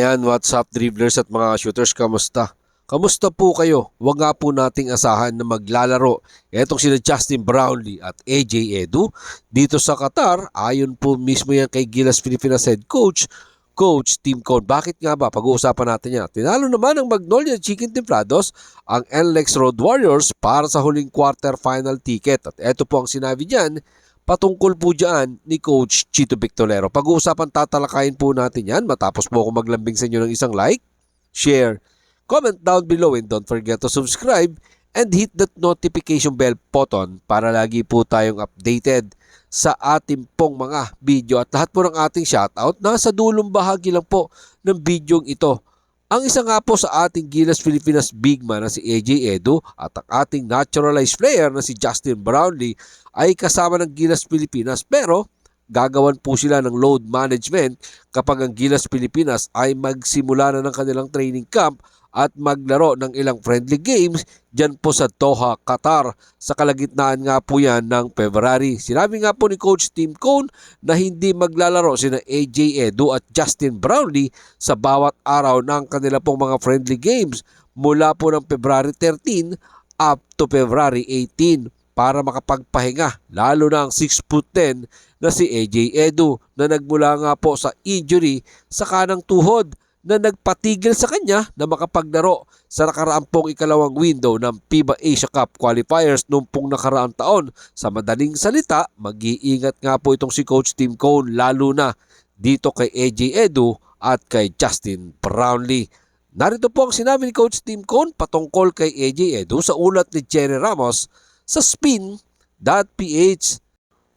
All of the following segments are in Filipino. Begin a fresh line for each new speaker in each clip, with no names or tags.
Ayan, what's up dribblers at mga shooters, kamusta? Kamusta po kayo? Huwag nga po nating asahan na maglalaro etong sina Justin Brownlee at AJ Edu dito sa Qatar. Ayon po mismo yan kay Gilas Pilipinas head coach, Coach Tim Cone. Bakit nga ba? Pag-uusapan natin yan. Tinalo naman ng Magnolia Chicken Templados ang NLEX Road Warriors para sa huling quarter-final ticket. At eto po ang sinabi dyan patungkol po dyan ni Coach Chito Victolero. Pag-uusapan, tatalakayin po natin yan matapos po ako maglambing sa inyo ng isang like, share, comment down below, and don't forget to subscribe and hit that notification bell button para lagi po tayong updated sa ating pong mga video at lahat po ng ating shoutout nasa dulong bahagi lang po ng videong ito. Ang isa nga po sa ating Gilas Pilipinas big man na si AJ Edu at ang ating naturalized player na si Justin Brownlee ay kasama ng Gilas Pilipinas, pero gagawan po sila ng load management kapag ang Gilas Pilipinas ay magsimula na ng kanilang training camp at maglaro ng ilang friendly games dyan po sa Doha, Qatar. Sa kalagitnaan nga po yan ng February. Sinabi nga po ni Coach Tim Cone na hindi maglalaro sina AJ Edu at Justin Brownlee sa bawat araw ng kanila pong mga friendly games mula po ng February 13 up to February 18 para makapagpahinga, lalo na ang 6'10" na si AJ Edu na nagmula nga po sa injury sa kanang tuhod na nagpatigil sa kanya na makapaglaro sa nakaraang pong ikalawang window ng FIBA Asia Cup qualifiers noong pong nakaraang taon. Sa madaling salita, mag-iingat nga po itong si Coach Tim Cone lalo na dito kay AJ Edu at kay Justin Brownlee. Narito po ang sinabi ni Coach Tim Cone patungkol kay AJ Edu sa ulat ni Jerry Ramos sa spin.ph.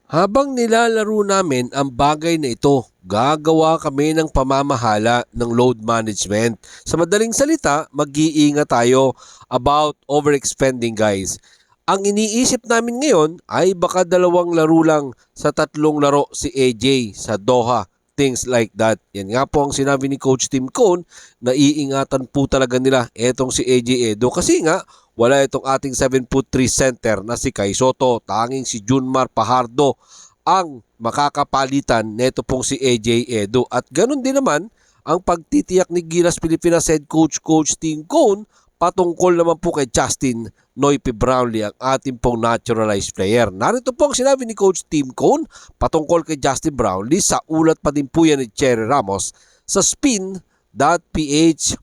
Habang nilalaro namin ang bagay na ito, gagawa kami ng pamamahala ng load management. Sa madaling salita, mag-iingat tayo about overexpanding, guys. Ang iniisip namin ngayon ay baka 2 laro lang sa 3 laro si AJ sa Doha. Things like that. Yan nga po ang sinabi ni Coach Tim Cone na iingatan po talaga nila etong si AJ Edu kasi nga wala itong ating 7'3" center na si Kai Soto. Tanging si Junmar Pajardo ang makakapalitan neto pong si AJ Edu. At ganun din naman ang pagtitiyak ni Gilas Pilipinas head coach Coach Tim Cone patungkol naman po kay Justin Noype Brownlee, ang ating pong naturalized player. Narito po ang sinabi ni Coach Tim Cone patungkol kay Justin Brownlee sa ulat pa din po yan ni Cherry Ramos sa spin.ph.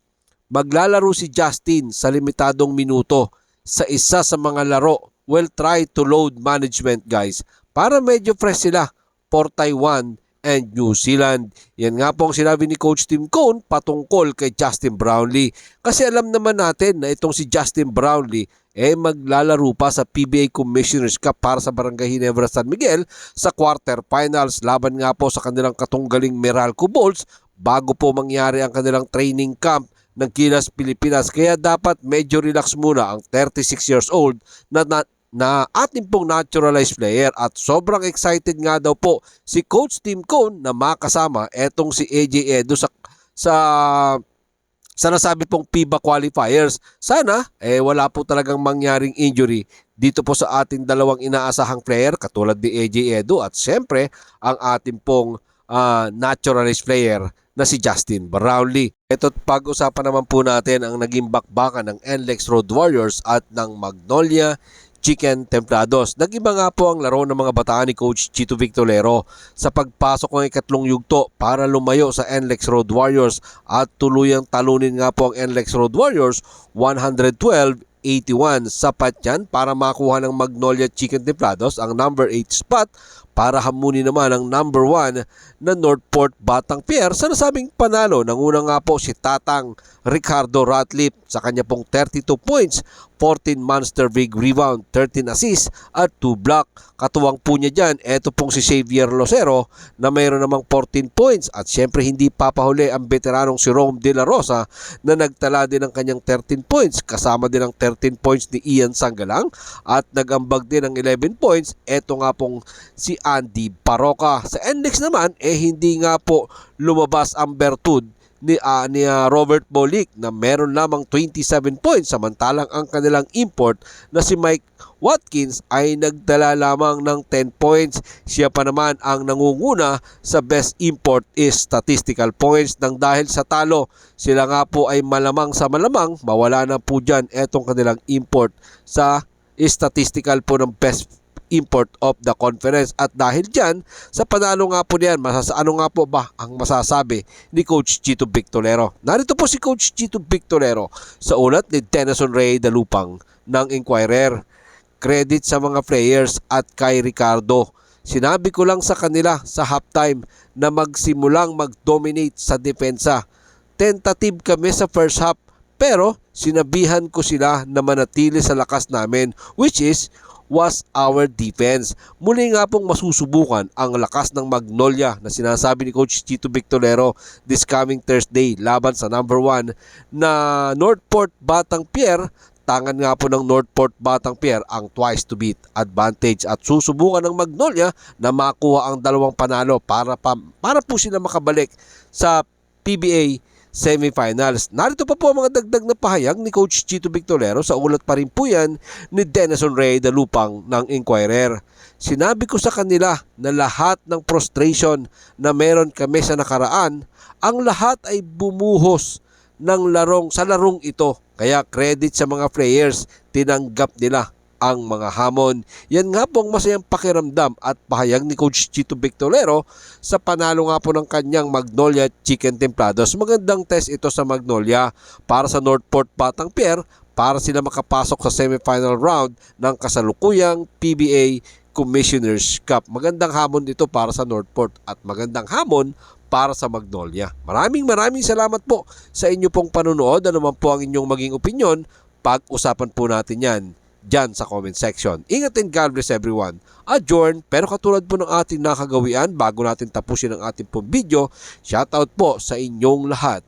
Maglalaro si Justin sa limitadong minuto sa isa sa mga laro. We'll try to load management, guys, para medyo fresh sila for Taiwan and New Zealand. Yan nga po ang sinabi ni Coach Tim Cone patungkol kay Justin Brownlee. Kasi alam naman natin na itong si Justin Brownlee maglalaro pa sa PBA Commissioner's Cup para sa Barangay Ginebra San Miguel sa quarterfinals laban nga po sa kanilang katunggaling Meralco Bulls bago po mangyari ang kanilang training camp ng Gilas Pilipinas. Kaya dapat medyo relax muna ang 36 years old na ating pong naturalized player at sobrang excited nga daw po si Coach Tim Cone na makasama etong si AJ Edu sa nasabi pong FIBA qualifiers. Sana wala po talagang mangyaring injury dito po sa ating dalawang inaasahang player katulad ni AJ Edu at siyempre ang ating pong naturalized player na si Justin Brownlee. Ito, pag-usapan naman po natin ang naging bakbakan ng NLEX Road Warriors at ng Magnolia Chicken Templados. Nag-iba nga po ang laro ng mga bataan ni Coach Chito Victolero sa pagpasok ng ikatlong yugto para lumayo sa NLEX Road Warriors at tuluyang talunin nga po ang NLEX Road Warriors 112-81. Sapat yan para makuha ng Magnolia Chicken Templados ang number 8 spot para hamunin naman ang number 1 na Northport Batang Pier sa nasabing panalo. Nanguna nga po si Tatang Ricardo Ratliff sa kanya pong 32 points, 14 monster big rebound, 13 assists at 2 block. Katuwang po niya dyan, eto pong si Xavier Lucero na mayroon namang 14 points at syempre hindi papahuli ang veteranong si Rome De La Rosa na nagtala din ng kanyang 13 points. Kasama din ang 13 points ni Ian Sanggalang at nagambag din ng 11 points. Eto nga pong si Andy Paroca. Sa NLEX naman, hindi nga po lumabas ang bertud ni Robert Bolick na meron lamang 27 points, samantalang ang kanilang import na si Mike Watkins ay nagdala lamang ng 10 points. Siya pa naman ang nangunguna sa best import is statistical points nang dahil sa talo. Sila nga po ay malamang sa malamang mawala na po dyan etong kanilang import sa statistical po ng best import of the conference. At dahil dyan, sa panalo nga po niyan, ano nga po ba ang masasabi ni Coach Chito Victorero? Narito po si Coach Chito Victorero sa ulat ni Denison Ray Dalupang ng Inquirer. Credit sa mga players at kay Ricardo. Sinabi ko lang sa kanila sa halftime na magsimulang mag-dominate sa depensa. Tentative kami sa first half pero sinabihan ko sila na manatili sa lakas namin which was our defense. Muli nga pong masusubukan ang lakas ng Magnolia na sinasabi ni Coach Chito Victorero this coming Thursday laban sa number 1 na Northport Batang Pier. Tangan nga po ng Northport Batang Pier ang twice to beat advantage at susubukan ng Magnolia na makuha ang dalawang panalo para po sila makabalik sa PBA semifinals. Narito pa po ang mga dagdag na pahayag ni Coach Chito Victorero sa ulat pa rin po yan ni Denison Ray Dalupang ng Inquirer. Sinabi ko sa kanila na lahat ng frustration na meron kami sa nakaraan, ang lahat ay bumuhos sa larong ito. Kaya credit sa mga players, tinanggap nila ang mga hamon. Yan nga po ang masayang pakiramdam at pahayag ni Coach Chito Victorero sa panalo nga po ng kanyang Magnolia Chicken Templados. Magandang test ito sa Magnolia para sa Northport Batang Pier para sila makapasok sa semifinal round ng kasalukuyang PBA Commissioners Cup. Magandang hamon ito para sa Northport at magandang hamon para sa Magnolia. Maraming salamat po sa inyo pong panunood. Ano man po ang inyong maging opinion, pag-usapan po natin yan dyan sa comment section. Ingat and God bless everyone. Adjourn, pero katulad po ng ating nakagawian bago natin tapusin ang ating pong video, shoutout po sa inyong lahat.